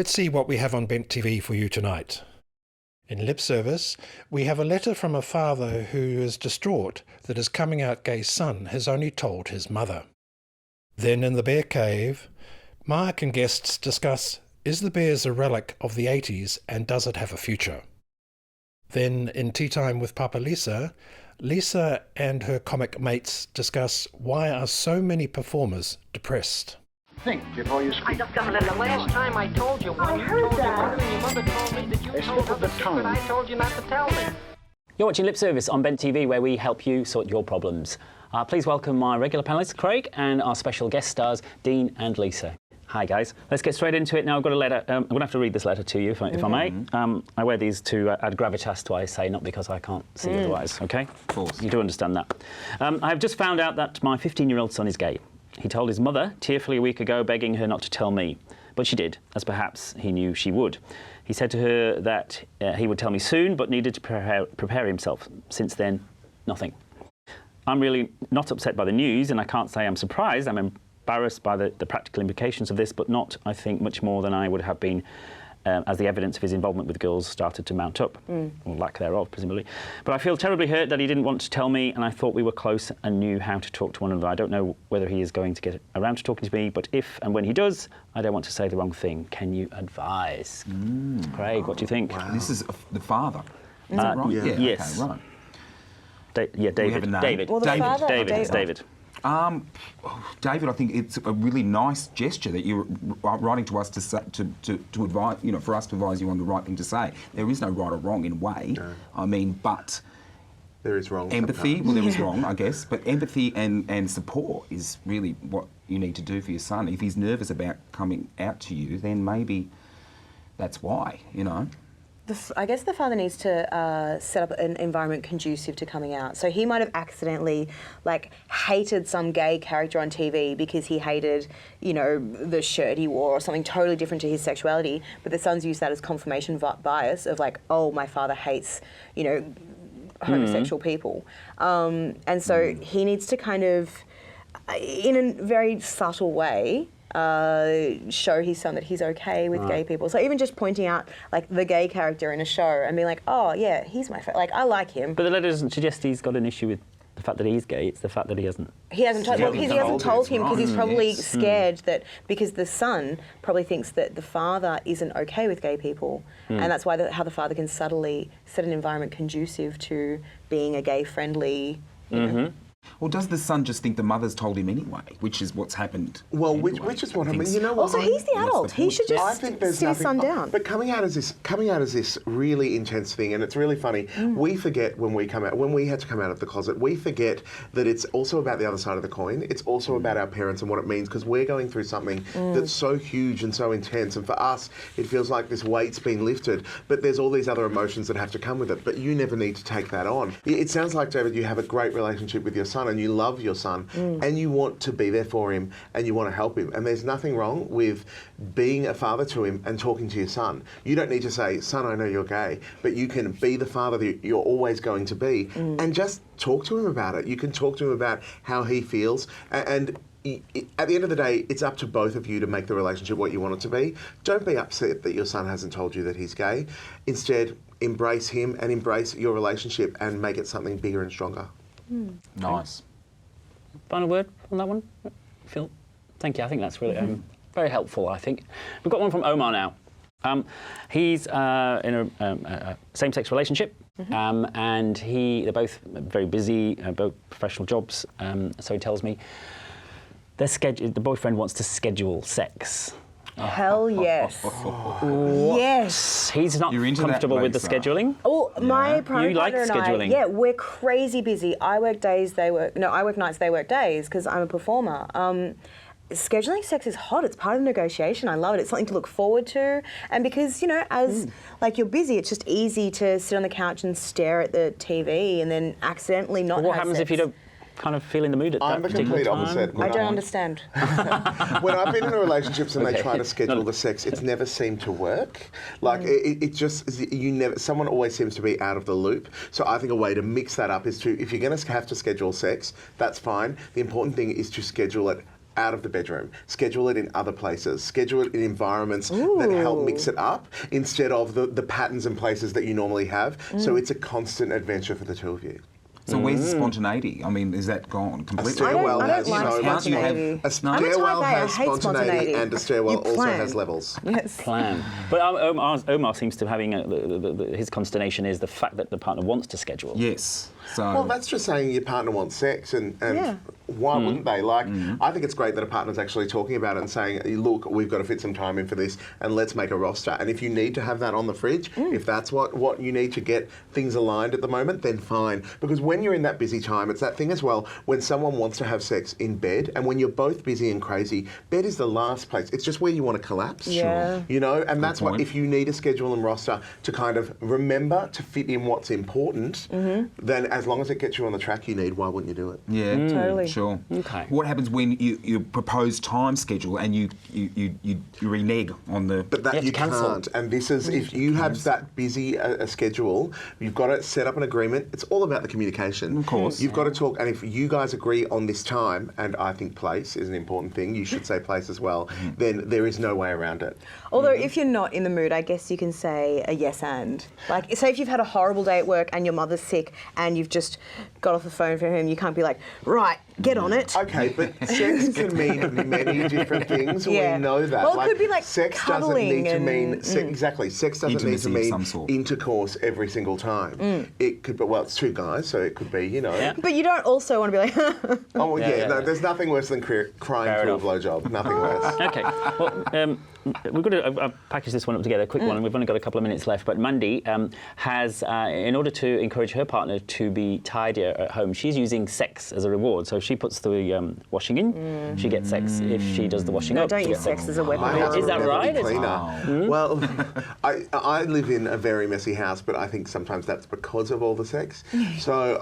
Let's see what we have on Bent TV for you tonight. In lip service, we have a letter from a father who is distraught that his coming out gay son has only told his mother. Then in the bear cave, Mark and guests discuss, is the bears a relic of the 80s and does it have a future? Then in Tea Time with PapaLisa, Lisa and her comic mates discuss why are so many performers depressed. Think before you speak. The last time I told you, when you told your mother and your mother told me that you told her the secret, I told you not to tell me. You're watching Lip Service on Bent TV, where we help you sort your problems. Please welcome my regular panellists, Craig, and our special guest stars, Dean and Lisa. Hi, guys. Let's get straight into it now. I've got a letter. I'm going to have to read this letter to you, if I may. I wear these to add gravitas to what I say, not because I can't see otherwise, OK? Of course. You do understand that. I have just found out that my 15-year-old son is gay. He told his mother tearfully a week ago, begging her not to tell me. But she did, as perhaps he knew she would. He said to her that he would tell me soon, but needed to prepare himself. Since then, nothing. I'm really not upset by the news, and I can't say I'm surprised. I'm embarrassed by the practical implications of this, but not, I think, much more than I would have been as the evidence of his involvement with girls started to mount up, or lack thereof, presumably. But I feel terribly hurt that he didn't want to tell me, and I thought we were close and knew how to talk to one another. I don't know whether he is going to get around to talking to me, but if and when he does, I don't want to say the wrong thing. Can you advise? Craig, what do you think? Wow. This is the father. Is that right? Yeah. Yes. Okay, right. David. David. Well, David. David, I think it's a really nice gesture that you're writing to us to advise, for us to advise you on the right thing to say. There is no right or wrong in a way. No. I mean, but there is wrong. empathy. Sometimes. Well, there is wrong, I guess, but empathy and support is really what you need to do for your son. If he's nervous about coming out to you, then maybe that's why. I guess the father needs to set up an environment conducive to coming out. So he might have accidentally, hated some gay character on TV because he hated, the shirt he wore or something totally different to his sexuality. But the son's used that as confirmation bias of oh, my father hates, homosexual people. And so he needs to kind of, in a very subtle way, show his son that he's okay with gay people. So even just pointing out the gay character in a show and being oh yeah, he's my favorite. I like him. But the letter doesn't suggest he's got an issue with the fact that he's gay. It's the fact that he hasn't. He hasn't told him because he's probably scared that because the son probably thinks that the father isn't okay with gay people, and that's why how the father can subtly set an environment conducive to being a gay friendly. Or does the son just think the mother's told him anyway, which is what's happened? Well, anyway, which is what I mean. You know what? Also, he's the adult. He should just sit his son down. But coming out as this really intense thing, and it's really funny. We forget when we come out, when we had to come out of the closet, we forget that it's also about the other side of the coin. It's also about our parents and what it means, because we're going through something that's so huge and so intense, and for us, it feels like this weight's been lifted. But there's all these other emotions that have to come with it. But you never need to take that on. It sounds like, David, you have a great relationship with your son, and you love your son, and you want to be there for him, and you want to help him. And there's nothing wrong with being a father to him and talking to your son. You don't need to say, son, I know you're gay, but you can be the father that you're always going to be, and just talk to him about it. You can talk to him about how he feels, and at the end of the day, it's up to both of you to make the relationship what you want it to be. Don't be upset that your son hasn't told you that he's gay. Instead, embrace him and embrace your relationship and make it something bigger and stronger. Nice. Final word on that one, Phil? Thank you. I think that's really very helpful, I think. We've got one from Omar now. He's in a same-sex relationship, and they're both very busy, both professional jobs, so he tells me the boyfriend wants to schedule sex. Hell yes. Yes. He's not comfortable with the scheduling. Oh, my partner You like and scheduling? I, we're crazy busy. I work nights, they work days because I'm a performer. Scheduling sex is hot. It's part of the negotiation. I love it. It's something to look forward to. And because, as you're busy, it's just easy to sit on the couch and stare at the TV and then accidentally not have What happens sex. if you don't kind of feel in the mood at I'm that the particular complete time? opposite. I don't understand. When I've been in relationships and Okay. they try to schedule the sex, it's never seemed to work. It just, someone always seems to be out of the loop. So I think a way to mix that up is if you're going to have to schedule sex, that's fine. The important thing is to schedule it out of the bedroom. Schedule it in other places. Schedule it in environments that help mix it up instead of the patterns and places that you normally have. So it's a constant adventure for the two of you. So where's the spontaneity? I mean, is that gone completely? A stairwell I don't has like so much. spontaneity. A stairwell I'm a type A, I has hate spontaneity. and a stairwell You also plan. has levels. Yes. Plan. But Omar seems to having his consternation is the fact that the partner wants to schedule. Yes. So Well, that's just saying your partner wants sex, and Yeah. why wouldn't they? Like, I think it's great that a partner's actually talking about it and saying, look, we've got to fit some time in for this, and let's make a roster. And if you need to have that on the fridge, if that's what you need to get things aligned at the moment, then fine. Because when you're in that busy time, it's that thing as well, when someone wants to have sex in bed, and when you're both busy and crazy, bed is the last place. It's just where you want to collapse. Yeah. You know, and that's what, point. if you need a schedule and roster to kind of remember to fit in what's important, then as long as it gets you on the track you need, why wouldn't you do it? yeah, Totally. sure. Okay. What happens when you propose time schedule and you renege on the? But that have you to cancel. can't. And this is, if you have that busy a schedule, you've got to set up an agreement. It's all about the communication. Of course. You've got to talk, and if you guys agree on this time, and I think place is an important thing, you should say place as well, then there is no way around it. Although if you're not in the mood, I guess you can say a yes and. Like, say if you've had a horrible day at work and your mother's sick and you've just got off the phone for him, you can't be like, right, get on it. Okay, but sex can mean many different things. Yeah. We know that. Well, it could be like sex doesn't cuddling need to and- mean exactly. Sex doesn't need to Intimacy of mean some sort. intercourse every single time. It could be, well, it's two guys, so it could be, you know. Yeah. But you don't also want to be like, Oh Yeah, yeah, yeah, no, yeah. there's nothing worse than crying Fair through a enough. blowjob. Nothing worse. Okay. Well, we've got to package this one up together, a quick one, and we've only got a couple of minutes left. But Mandy has, in order to encourage her partner to be tidier at home, she's using sex as a reward. So she puts the washing in, she gets sex if she does the washing no, up. don't she use gets sex as a weapon. My house Is would that never right? be It's- cleaner. Well, I live in a very messy house, but I think sometimes that's because of all the sex. So,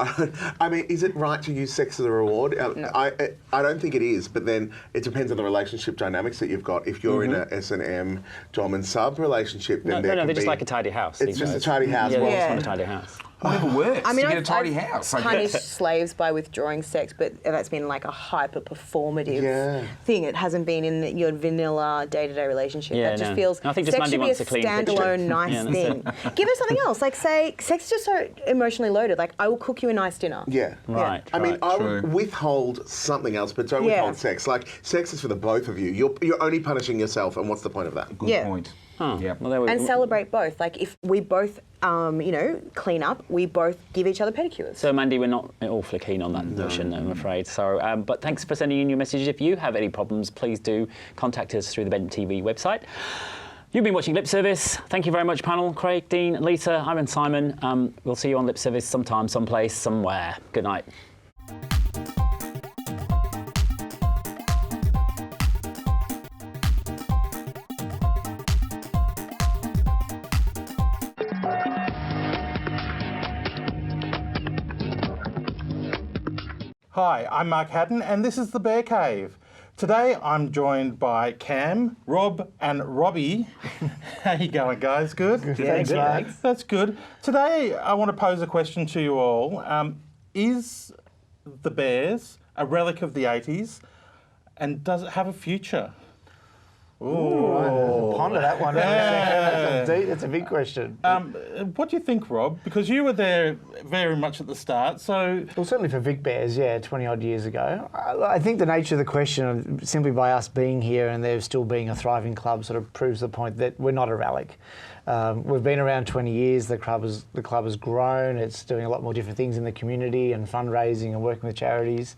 I mean, is it right to use sex as a reward? I don't think it is, but then it depends on the relationship dynamics that you've got. If you're in a S&M dom and sub relationship, then No, there no, can they just be- like a tidy house. It's these just a guys. tidy house. Yeah, Well, they just Yeah. want a tidy house. Whatever works. I mean, to get a tidy I've house. I punished guess. slaves by withdrawing sex, but that's been like a hyper performative Yeah. thing. It hasn't been in your vanilla day-to-day relationship. Yeah, that just no. feels I think just sex Mandy should be wants a a clean picture. standalone nice Yeah, that's thing. Give us something else. Like, say, sex is just so emotionally loaded. Like, I will cook you a nice dinner. Yeah. Right. I mean, I true. would withhold something else, but don't Yeah. withhold sex. Like, sex is for the both of you. You're only punishing yourself, and what's the point of that? Good Yeah. point. Huh. Yeah. Well, there we And celebrate both. Like, if we both, clean up, we both give each other pedicures. So, Mandy, we're not awfully keen on that notion, I'm afraid. So, but thanks for sending in your messages. If you have any problems, please do contact us through the Bent TV website. You've been watching Lip Service. Thank you very much, panel. Craig, Dean, Lisa, I'm Simon. We'll see you on Lip Service sometime, someplace, somewhere. Good night. Hi, I'm Mark Hadden, and this is the Bear Cave. Today I'm joined by Camm, Rob, and Robbie. How you going, guys? Good? Thanks, Mark. That's good. Today I want to pose a question to you all. Is the Bears a relic of the 80s, and does it have a future? Ponder that one. That's a big question. What do you think, Rob? Because you were there very much at the start, so... Well, certainly for Vic Bears, 20 odd years ago. I think the nature of the question, simply by us being here and there still being a thriving club, sort of proves the point that we're not a relic. We've been around 20 years. The club has grown. It's doing a lot more different things in the community and fundraising and working with charities.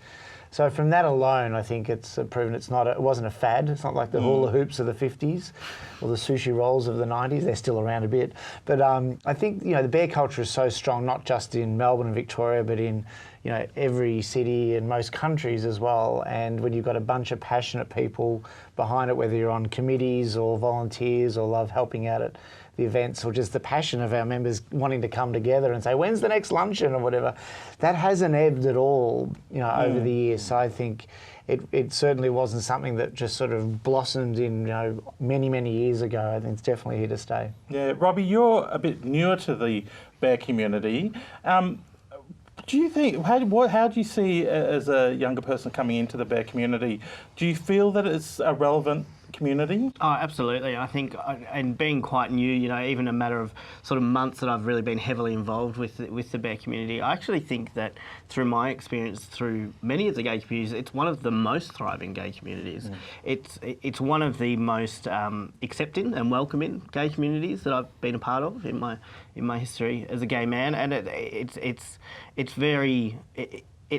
So from that alone, I think it's proven it wasn't a fad. It's not like the hula hoops of the 50s or the sushi rolls of the 90s. They're still around a bit. But I think, the bear culture is so strong, not just in Melbourne and Victoria, but in, every city and most countries as well. And when you've got a bunch of passionate people behind it, whether you're on committees or volunteers or love helping out at the events, or just the passion of our members wanting to come together and say, when's the next luncheon or whatever, that hasn't ebbed at all, over the years. So I think it certainly wasn't something that just sort of blossomed in, many, many years ago. I think it's definitely here to stay. Yeah, Robbie, you're a bit newer to the bear community. Do you think, how do you see as a younger person coming into the bear community, do you feel that it's a relevant community? Oh, absolutely. I think, and being quite new, you know, even a matter of sort of months that I've really been heavily involved with the bear community, I actually think that through my experience through many of the gay communities, it's one of the most thriving gay communities. It's one of the most accepting and welcoming gay communities that I've been a part of in my history as a gay man, and it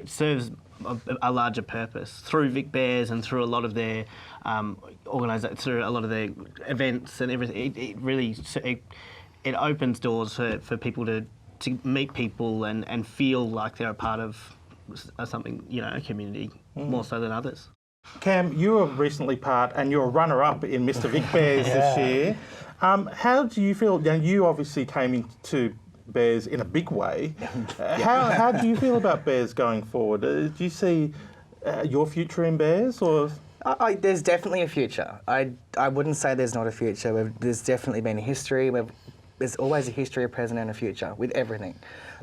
serves a larger purpose through Vic Bears and through a lot of their through a lot of their events and everything. It really opens doors for people to meet people and feel like they're a part of something, you know, a community more so than others. Camm, you were recently part, and you're a runner-up in Mr. Vic Bears this year. How do you feel? Now, you obviously came into bears in a big way. How do you feel about bears going forward? Do you see your future in bears, or? There's definitely a future. I wouldn't say there's not a future. There's definitely been a history. There's always a history, a present and a future with everything.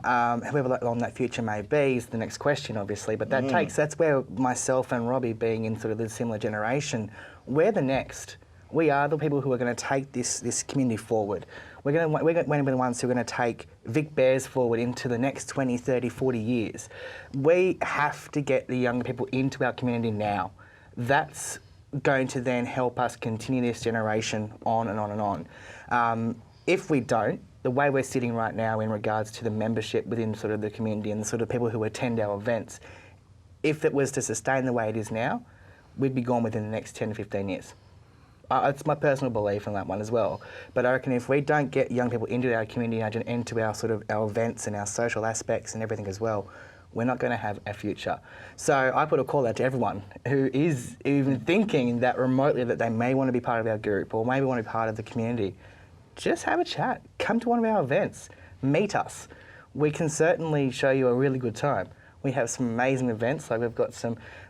However long that future may be is the next question, obviously, but that's where myself and Robbie, being in sort of the similar generation, we're the next. We are the people who are going to take this community forward. We're going to be the ones who are going to take Vic Bears forward into the next 20, 30, 40 years. We have to get the younger people into our community now. That's going to then help us continue this generation on and on and on. If we don't, the way we're sitting right now in regards to the membership within sort of the community and the sort of people who attend our events, if it was to sustain the way it is now, we'd be gone within the next 10 to 15 years. It's my personal belief on that one as well. But I reckon if we don't get young people into our community and into our sort of our events and our social aspects and everything as well, we're not going to have a future. So I put a call out to everyone who is even thinking that remotely that they may want to be part of our group or maybe want to be part of the community. Just have a chat. Come to one of our events. Meet us. We can certainly show you a really good time. We have some amazing events. Like we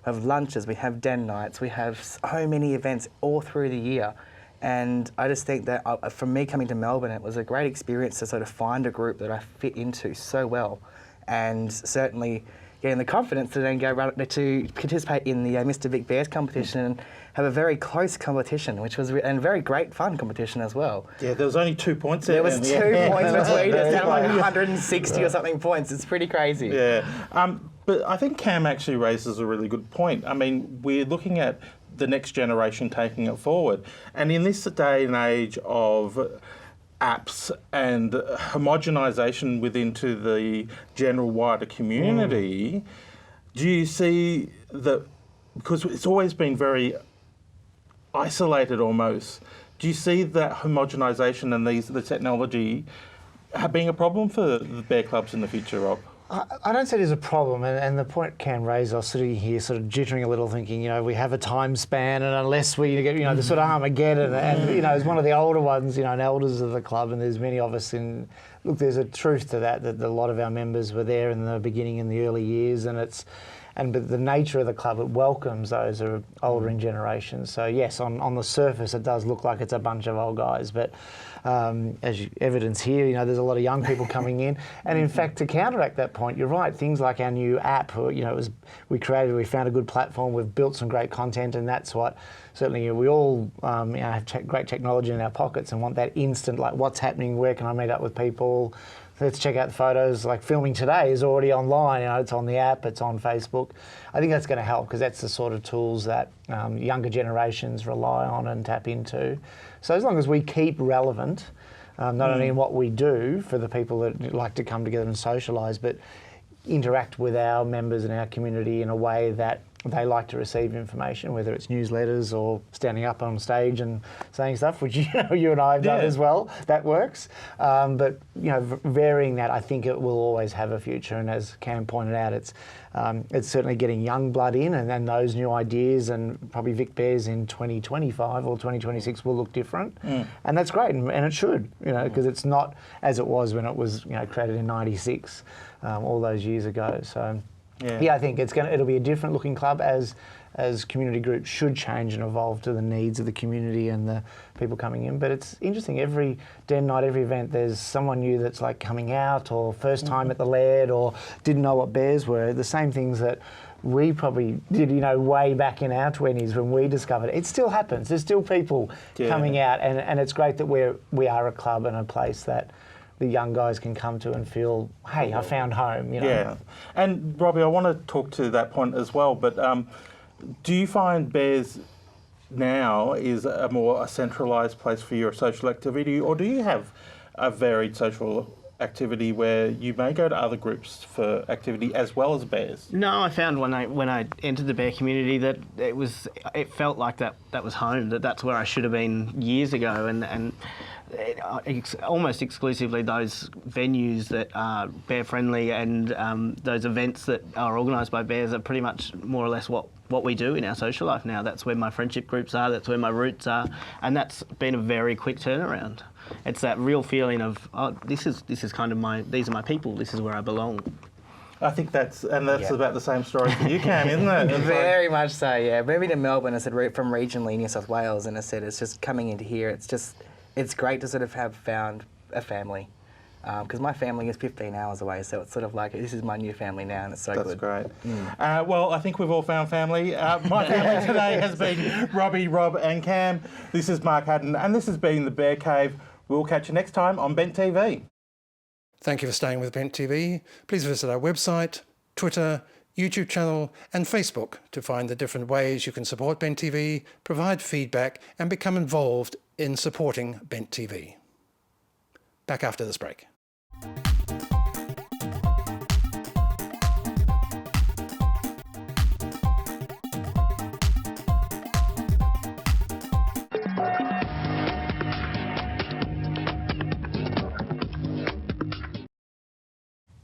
have lunches, we have den nights, we have so many events all through the year. And I just think that for me coming to Melbourne, it was a great experience to sort of find a group that I fit into so well, and certainly getting the confidence to then go to participate in the Mr. Vic Bears competition and have a very close competition, which was and very great fun competition as well. Yeah, there was only 2 points there. There was 2 points between us, down like 160 or something points. It's pretty crazy. Yeah, but I think Camm actually raises a really good point. I mean, we're looking at the next generation taking it forward, and in this day and age of apps and homogenisation within to the general wider community, do you see that, because it's always been very isolated almost, do you see that homogenisation and the technology being a problem for the bear clubs in the future, Rob? I don't say there's a problem, and the point Camm raised, I was sitting here sort of jittering a little thinking, you know, we have a time span, and unless we get, you know, the sort of Armageddon, and, you know, as one of the older ones, you know, and elders of the club, and there's many of us in, look, there's a truth to that a lot of our members were there in the beginning, in the early years, but the nature of the club, it welcomes those who are older in generations. So yes, on the surface, it does look like it's a bunch of old guys, but as evidence here, you know, there's a lot of young people coming in. And in fact, to counteract that point, you're right, things like our new app, you know, we found a good platform, we've built some great content, and that's what, certainly, you know, we all you know, have great technology in our pockets and want that instant, like, what's happening, where can I meet up with people? Let's check out the photos. Like filming today is already online. You know, it's on the app, it's on Facebook. I think that's going to help because that's the sort of tools that younger generations rely on and tap into. So as long as we keep relevant, not only in what we do for the people that like to come together and socialise, but interact with our members and our community in a way that they like to receive information, whether it's newsletters or standing up on stage and saying stuff, which, you know, you and I have done as well. That works. But, you know, varying that, I think it will always have a future. And as Camm pointed out, it's certainly getting young blood in, and then those new ideas, and probably Vic Bears in 2025 or 2026 will look different. And that's great, and it should, you know, because it's not as it was when it was, you know, created in '96, all those years ago. So Yeah, I think it'll be a different looking club as community groups should change and evolve to the needs of the community and the people coming in. But it's interesting, every den night, every event, there's someone new that's like coming out or first time at the Laird or didn't know what bears were. The same things that we probably did, way back in our 20s when we discovered it. It still happens. There's still people coming out, and it's great that we are a club and a place that the young guys can come to and feel, hey, I found home, Yeah. And Robbie, I want to talk to that point as well, but do you find Bears now is a centralised place for your social activity, or do you have a varied social activity where you may go to other groups for activity as well as Bears? No, I found when I entered the bear community that it felt like that was home, that's where I should have been years ago, and almost exclusively those venues that are bear friendly and those events that are organised by bears are pretty much more or less what we do in our social life now. That's where my friendship groups are, that's where my roots are, and that's been a very quick turnaround. It's that real feeling of, this is kind of these are my people, this is where I belong. I think that's about the same story for you, Camm, isn't it? Very much so, yeah. Moving to Melbourne, I said from regionally New South Wales, and I said it's just coming into here, it's great to sort of have found a family. Because my family is 15 hours away, so it's sort of like, this is my new family now, and it's so good. That's great. Well, I think we've all found family. My family today has been Robbie, Rob and Camm. This is Mark Hadden, and this has been The Bear Cave. We'll catch you next time on Bent TV. Thank you for staying with Bent TV. Please visit our website, Twitter, YouTube channel and Facebook to find the different ways you can support Bent TV, provide feedback and become involved in supporting Bent TV. Back after this break.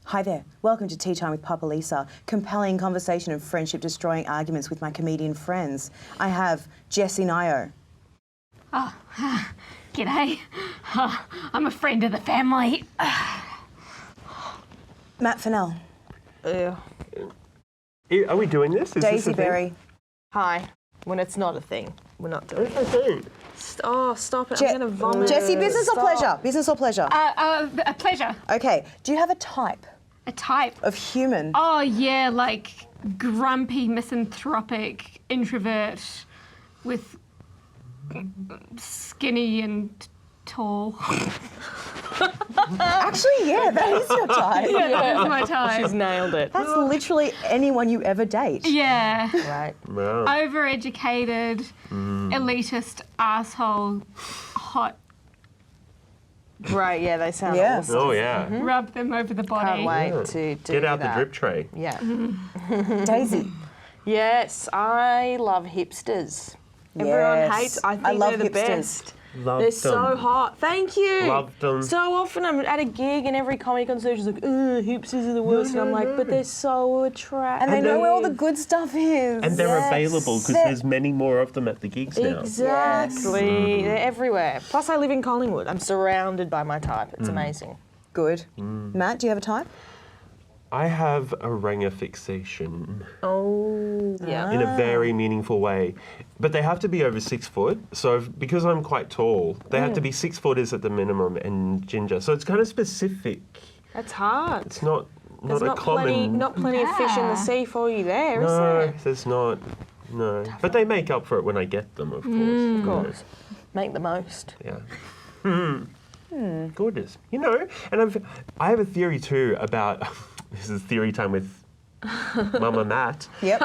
Hi there, welcome to Tea Time with PapaLisa. Compelling conversation and friendship-destroying arguments with my comedian friends. I have Jessie Nio. Oh, g'day. I'm a friend of the family. Matt Fennell. Are we doing this? Is Daisy this a Berry. Hi. When it's not a thing, we're not doing it. Stop it. I'm going to vomit. Jessie, business or pleasure? Business or pleasure? A pleasure. Okay, do you have a type? A type? Of human? Oh, yeah, like grumpy, misanthropic, introvert with skinny and tall. Actually, yeah, that is your type. Yeah, that is my type. She's nailed it. That's literally anyone you ever date. Yeah. Right. Wow. Overeducated, elitist, asshole, hot. Right, yeah, they sound Yeah. awesome. Oh, yeah. Rub them over the body. Can't wait to do Get out that. the drip tray. Yeah. Daisy. Yes, I love hipsters. Everyone Yes. hates. I think I love they're the hipsters. best. Love They're them. so hot. Thank you. Love them. So often I'm at a gig and every comedy concert is like, hipsters are the worst. And I'm like, but they're so attractive. And they know where all the good stuff is. And they're Yes. available because there's many more of them at the gigs now. Exactly. They're everywhere. Plus, I live in Collingwood. I'm surrounded by my type. It's amazing. Good. Matt, do you have a type? I have a Ranger fixation Oh, yeah. in a very meaningful way. But they have to be over 6 foot. So because I'm quite tall, they have to be 6 footers at the minimum and ginger. So it's kind of specific. That's hard. It's not There's a not common... plenty of fish in the sea for you there, is No, there? there's not. No. But they make up for it when I get them, of course. Of course. Make the most. Yeah. Gorgeous. You know, and I have a theory too about... This is theory time with Mama Matt. Yep.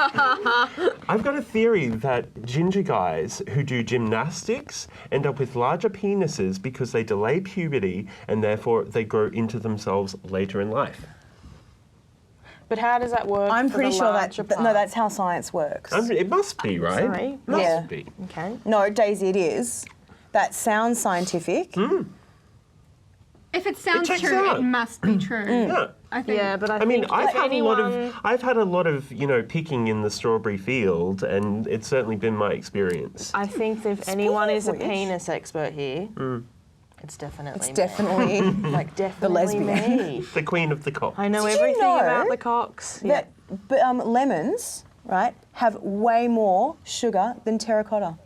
I've got a theory that ginger guys who do gymnastics end up with larger penises because they delay puberty and therefore they grow into themselves later in life. But how does that work? I'm for pretty the sure larger no, part? that's how science works. It must be, right? Sorry. Must Yeah. be. Okay. No, Daisy, it is. That sounds scientific. If it sounds checks true, out. it must be true. Yeah. I think. Yeah, but I mean, think I've if had anyone... a lot of, you know, picking in the strawberry field, and it's certainly been my experience. I think if anyone is a of which- penis expert here, It's definitely It's definitely like the lesbian. me. The queen of the cocks. I know Did you everything know about the cocks. Yeah. But lemons, right, have way more sugar than terracotta.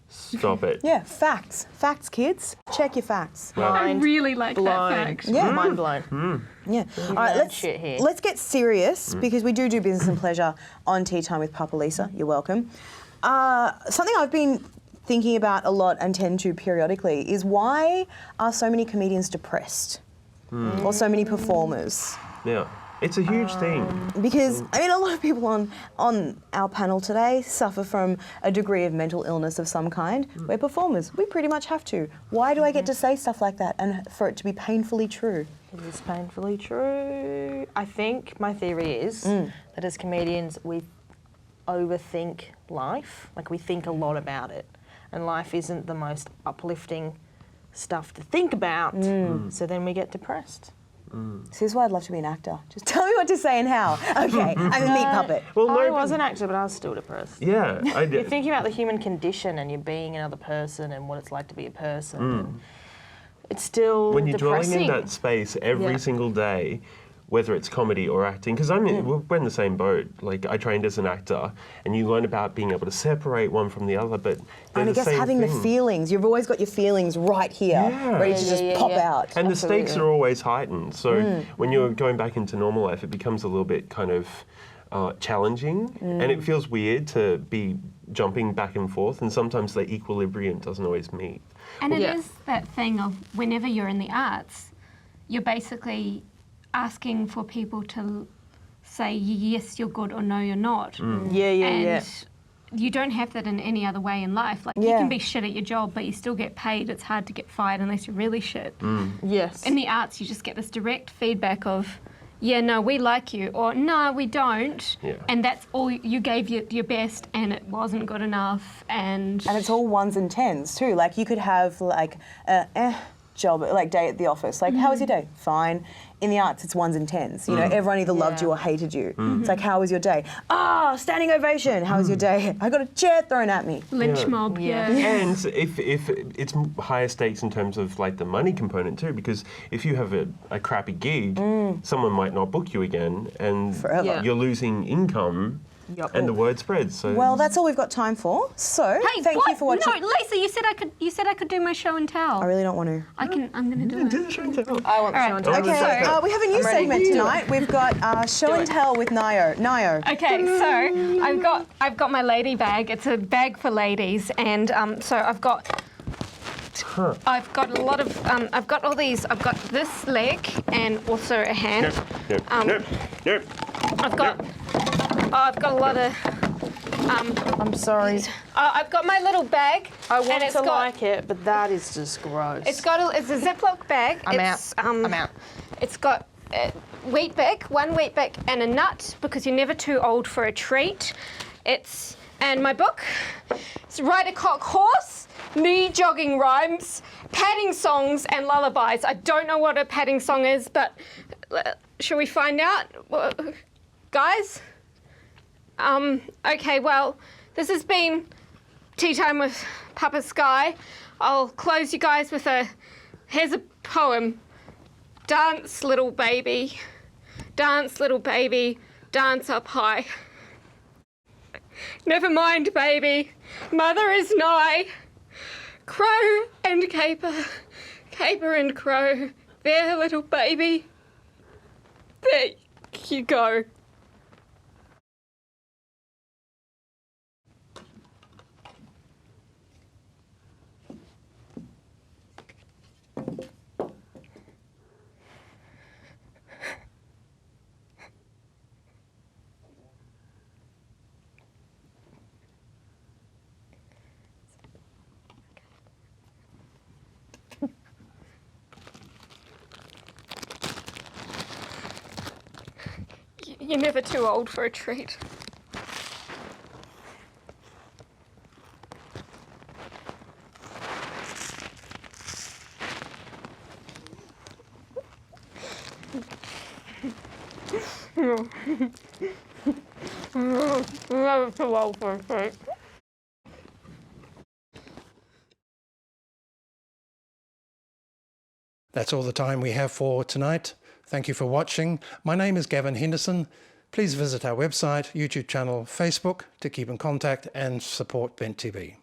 Stop it. Yeah, facts. Facts, kids. Check your facts. I really like that fact. Yeah. Mind blown. Yeah. All right, let's get serious because we do business and pleasure on Tea Time with PapaLisa. You're welcome. Something I've been thinking about a lot and tend to periodically is why are so many comedians depressed or so many performers? Yeah. It's a huge thing. Because, I mean, a lot of people on our panel today suffer from a degree of mental illness of some kind. We're performers. We pretty much have to. Why do I get to say stuff like that and for it to be painfully true? It is painfully true. I think my theory is that as comedians, we overthink life. Like, we think a lot about it. And life isn't the most uplifting stuff to think about. So then we get depressed. So this is why I'd love to be an actor. Just tell me what to say and how. Okay, I'm a meat puppet. Well, I was an actor, but I was still depressed. Yeah, I did. You're thinking about the human condition and you're being another person and what it's like to be a person. And it's still when you're depressing. dwelling in that space every single day, whether it's comedy or acting, because we're in the same boat. Like, I trained as an actor, and you learn about being able to separate one from the other, but they're And I the guess same having thing. the feelings, you've always got your feelings right here, ready to just pop out. And the stakes are always heightened. So when you're going back into normal life, it becomes a little bit kind of challenging, and it feels weird to be jumping back and forth, and sometimes the equilibrium doesn't always meet. And it is that thing of whenever you're in the arts, you're basically asking for people to say yes, you're good, or no, you're not. And you don't have that in any other way in life. Like, you can be shit at your job, but you still get paid. It's hard to get fired unless you're really shit. Yes. In the arts, you just get this direct feedback of, yeah, no, we like you, or no, we don't. And that's all, you gave your best and it wasn't good enough. And it's all ones and tens too. Like, you could have like job, like day at the office. Like, how was your day? Fine. In the arts, it's ones and tens. You know, everyone either loved you or hated you. It's like, how was your day? Standing ovation. How was your day? I got a chair thrown at me. Lynch mob, And if it's higher stakes in terms of like the money component too, because if you have a crappy gig, someone might not book you again, and forever. You're losing income. And the word spreads. So well, that's all we've got time for. So thank you for watching. No, Lisa, you said I could do my show and tell. I really don't want to. I'm going to do it. Do the show and tell. I want the show and tell. Okay, we have a new segment tonight. We've got show and tell with Nio. Okay, so I've got my lady bag. It's a bag for ladies, and so I've got a lot of I've got all these. I've got this leg and also a hand. I've got a lot of. I'm sorry. I've got my little bag. I want to like it, but that is just gross. It's a Ziploc bag. I'm out. It's got wheat bag, one wheat bag, and a nut because you're never too old for a treat. And my book. It's Ride a Cock Horse, Knee Jogging Rhymes, Padding Songs, and Lullabies. I don't know what a padding song is, but shall we find out, guys? Okay, well, this has been Tea Time with Papa-Skye. I'll close you guys with here's a poem. Dance, little baby, dance, up high. Never mind, baby, mother is nigh. Crow and caper, caper and crow, there, little baby, there you go. You're never too old for a treat. Never too old for a treat. That's all the time we have for tonight. Thank you for watching. My name is Gavin Henderson. Please visit our website, YouTube channel, Facebook to keep in contact and support Bent TV.